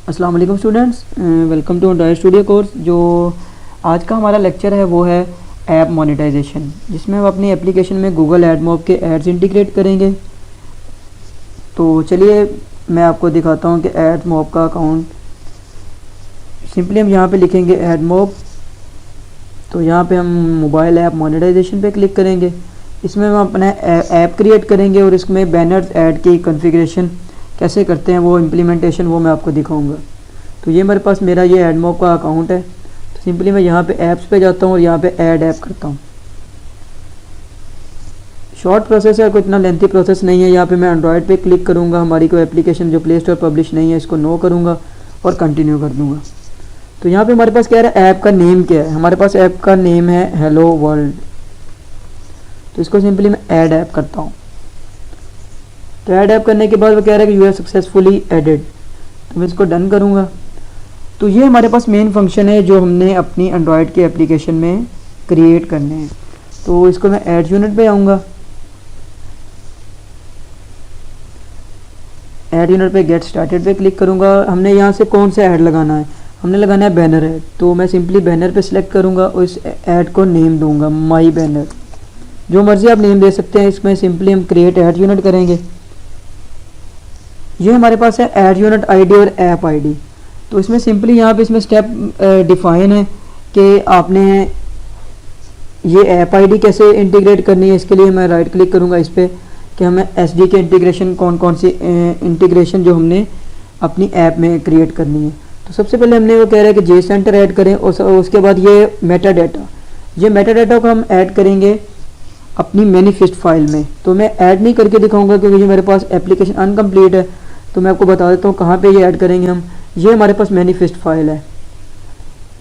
अस्सलाम वालेकुम students, welcome to Android studio course. जो आज का हमारा लेक्चर है वो है ऐप मोनेटाइजेशन, जिसमें हम अपनी एप्लीकेशन में गूगल एडमॉब के एड्स इंटीग्रेट करेंगे। तो चलिए मैं आपको दिखाता हूँ कि एडमॉब का अकाउंट। सिंपली हम यहाँ पे लिखेंगे एडमॉब, तो यहाँ पे हम मोबाइल ऐप मोनेटाइजेशन पे क्लिक करेंगे। इसमें हम अपना ऐप क्रिएट करेंगे और इसमें बैनर्स ऐड की कॉन्फ़िगरेशन कैसे करते हैं वो इम्प्लीमेंटेशन वो मैं आपको दिखाऊंगा। तो ये मेरे पास मेरा ये एडमॉब का अकाउंट है। तो सिंपली मैं यहाँ पे ऐप्स पे जाता हूँ और यहाँ पे ऐड ऐप करता हूँ। शॉर्ट प्रोसेस है, कोई इतना लेंथी प्रोसेस नहीं है। यहाँ पे मैं एंड्रॉयड पे क्लिक करूँगा, हमारी कोई एप्लीकेशन जो प्ले स्टोर पब्लिश नहीं है इसको नो करूँगा और कंटिन्यू कर दूँगा। तो यहाँ पे हमारे पास क्या है, ऐप का नेम क्या है। हमारे पास ऐप का नेम है हेलो वर्ल्ड। तो इसको सिंपली मैं ऐड ऐप करता हूँ। तो ऐड ऐप करने के बाद वो कह रहा है कि यू हैव सक्सेसफुली एडेड, तो मैं इसको डन करूँगा। तो ये हमारे पास मेन फंक्शन है जो हमने अपनी एंड्रॉयड के एप्लीकेशन में क्रिएट करने हैं। तो इसको मैं ऐड यूनिट पे आऊँगा, ऐड यूनिट पे गेट स्टार्टेड पे क्लिक करूँगा। हमने यहाँ से कौन सा ऐड लगाना है, हमने लगाना है बैनर ऐड। तो मैं सिंपली बैनर पे सिलेक्ट करूँगा और इस ऐड को नेम दूँगा माई बैनर। जो मर्ज़ी आप नेम दे सकते हैं। इसमें सिंपली हम क्रिएट ऐड यूनिट करेंगे। ये हमारे पास है ऐड यूनिट आईडी और ऐप आईडी। तो इसमें सिंपली यहाँ पे इसमें स्टेप डिफाइन है कि आपने ये ऐप आईडी कैसे इंटीग्रेट करनी है। इसके लिए मैं राइट क्लिक करूँगा इस पर कि हमें एसडी के इंटीग्रेशन कौन कौन सी इंटीग्रेशन जो हमने अपनी ऐप में क्रिएट करनी है। तो सबसे पहले हमने वो कह रहा है कि जे सेंटर ऐड करें और उसके बाद ये मेटा डाटा, ये मेटा डाटा को हम ऐड करेंगे अपनी मैनिफेस्ट फाइल में। तो मैं ऐड नहीं करके दिखाऊंगा क्योंकि ये मेरे पास एप्लीकेशन अनकम्प्लीट है। तो मैं आपको बता देता हूँ कहाँ पे ये ऐड करेंगे हम। ये हमारे पास मैनिफेस्ट फाइल है,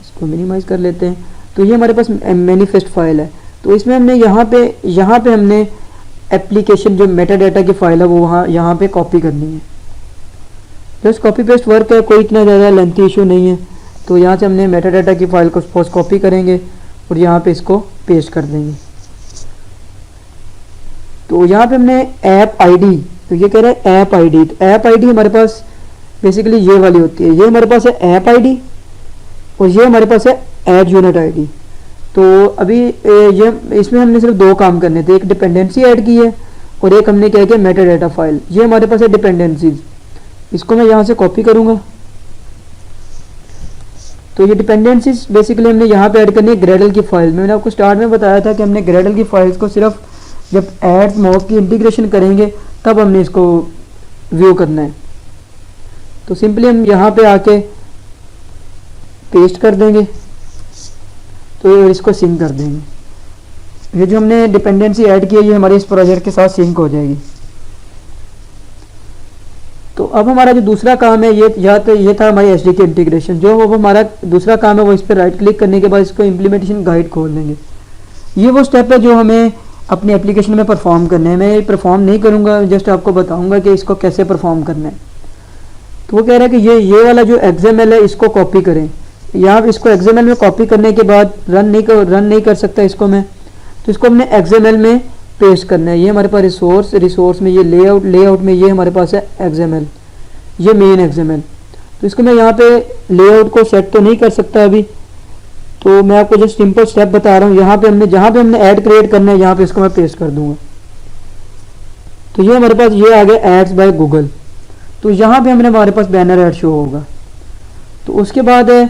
इसको मिनिमाइज कर लेते हैं। तो ये हमारे पास मैनिफेस्ट फाइल है। तो इसमें हमने यहाँ पे हमने एप्लीकेशन जो मेटा डाटा की फाइल है वो यहाँ पे कॉपी करनी है। जस्ट कॉपी पेस्ट वर्क है, कोई इतना ज़्यादा लेंथी इशू नहीं है। तो यहाँ से हमने मेटा डाटा की फाइल को सपोज कॉपी करेंगे और यहाँ पे इसको पेस्ट कर देंगे। तो यहाँ पे हमने ऐप आईडी, तो ये कह रहा है ऐप आईडी। तो ऐप आईडी हमारे पास बेसिकली ये वाली होती है। ये हमारे पास है ऐप आईडी और ये हमारे पास है ऐड यूनिट आईडी। तो अभी ये इसमें हमने सिर्फ दो काम करने थे, एक डिपेंडेंसी ऐड की है और एक हमने क्या किया मेटा डाटा फाइल। ये हमारे पास है डिपेंडेंसीज, इसको मैं यहाँ से कॉपी करूँगा। तो ये डिपेंडेंसीज बेसिकली हमने यहाँ पे ऐड करनी है ग्रेडल की फाइल में। मैंने आपको स्टार्ट में बताया था कि हमने ग्रेडल की फाइल्स को सिर्फ जब ऐड मॉब की इंटीग्रेशन करेंगे तब हमने इसको व्यू करना है। तो सिंपली हम यहाँ पे आके पेस्ट कर देंगे, तो इसको सिंक कर देंगे। ये जो हमने डिपेंडेंसी ऐड की है ये हमारे इस प्रोजेक्ट के साथ सिंक हो जाएगी। तो अब हमारा जो दूसरा काम है ये था हमारी एसडी की इंटीग्रेशन। जो वो हमारा दूसरा काम है वो इस पर राइट क्लिक करने के बाद इसको इम्प्लीमेंटेशन गाइड खोल देंगे। ये वो स्टेप है जो हमें अपनी एप्लीकेशन में परफॉर्म करना है। मैं ये परफॉर्म नहीं करूँगा, जस्ट आपको बताऊँगा कि इसको कैसे परफॉर्म करना है। तो वो कह रहा है कि ये वाला जो XML है इसको कॉपी करें। यहाँ इसको XML में कॉपी करने के बाद रन नहीं कर सकता इसको मैं, तो इसको हमने XML में पेस्ट करना है। ये हमारे पास रिसोर्स में ये लेआउट में ये हमारे पास है XML, ये मेन XML। तो इसको मैं यहाँ पे लेआउट को सेट तो नहीं कर सकता अभी, तो मैं आपको जस्ट सिंपल स्टेप बता रहा हूँ। यहाँ पे जहाँ पे हमने ऐड क्रिएट करना है यहाँ पे इसको मैं पेस्ट कर दूंगा। तो ये हमारे पास ये आ गया एड्स बाय गूगल। तो यहाँ पे हमारे पास बैनर ऐड शो होगा। तो उसके बाद है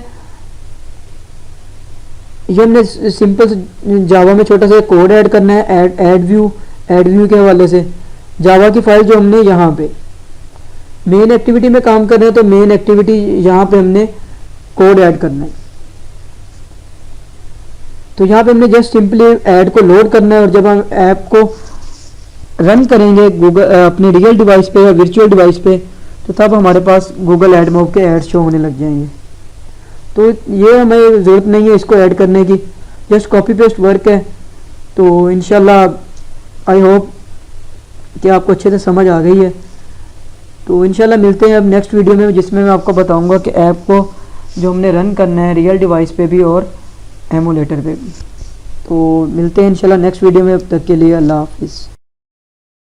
ये हमने सिंपल जावा में छोटा सा कोड ऐड करना है ऐड व्यू के हवाले से। जावा की फाइल जो हमने यहाँ पे मेन एक्टिविटी में काम कर रहे हैं, तो मेन एक्टिविटी यहाँ पे हमने कोड ऐड करना है। तो यहाँ पे हमने जस्ट सिंपली ऐड को लोड करना है और जब हम ऐप को रन करेंगे गूगल अपनी रियल डिवाइस पे या वर्चुअल डिवाइस पे, तो तब हमारे पास गूगल एडमॉब के ऐड शो होने लग जाएंगे। तो ये हमें ज़रूरत नहीं है इसको ऐड करने की, जस्ट कॉपी पेस्ट वर्क है। तो इंशाल्लाह आई होप कि आपको अच्छे से समझ आ गई है। तो इंशाल्लाह मिलते हैं अब नेक्स्ट वीडियो में, जिसमें मैं आपको बताऊंगा कि ऐप को जो हमने रन करना है रियल डिवाइस पे भी और एमुलेटर पे भी। तो मिलते हैं इंशाल्लाह नेक्स्ट वीडियो में, अब तक के लिए अल्लाह हाफिज़।